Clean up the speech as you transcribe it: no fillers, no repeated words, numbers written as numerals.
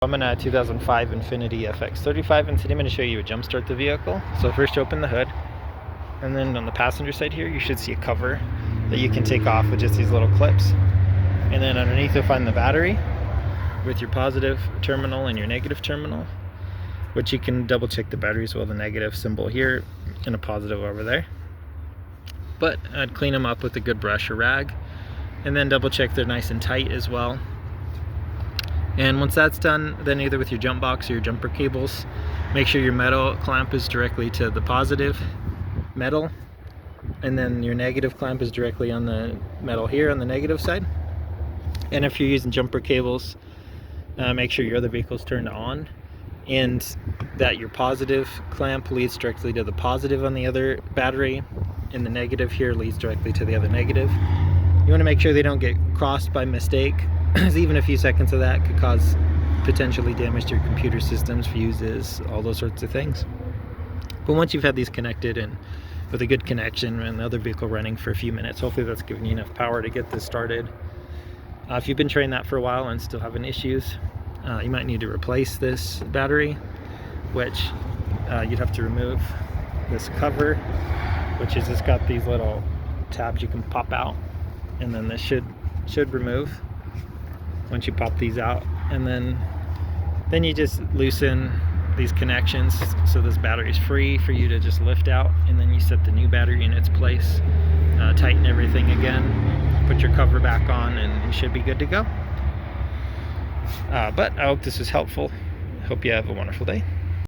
I'm in a 2005 Infiniti FX35 and today I'm going to show you a jump start the vehicle. So first you open the hood, and then on the passenger side here you should see a cover that you can take off with just these little clips. And then underneath you'll find the battery with your positive terminal and your negative terminal, which you can double check the battery as well, the negative symbol here and a positive over there. But I'd clean them up with a good brush or rag and then double check they're nice and tight as well. And once that's done, then either with your jump box or your jumper cables, make sure your metal clamp is directly to the positive metal, and then your negative clamp is directly on the metal here on the negative side. And if you're using jumper cables, make sure your other vehicle's turned on and that your positive clamp leads directly to the positive on the other battery, and the negative here leads directly to the other negative. You want to make sure they don't get crossed by mistake, because even a few seconds of that could cause potentially damage to your computer systems, fuses, all those sorts of things. But once you've had these connected and with a good connection and the other vehicle running for a few minutes, hopefully that's giving you enough power to get this started. If you've been trying that for a while and still having issues, you might need to replace this battery, which you'd have to remove this cover, which is just got these little tabs you can pop out, and then this should remove once you pop these out. And then you just loosen these connections so this battery is free for you to just lift out, and then you set the new battery in its place, tighten everything again, put your cover back on, and you should be good to go. But I hope this was helpful. Hope you have a wonderful day.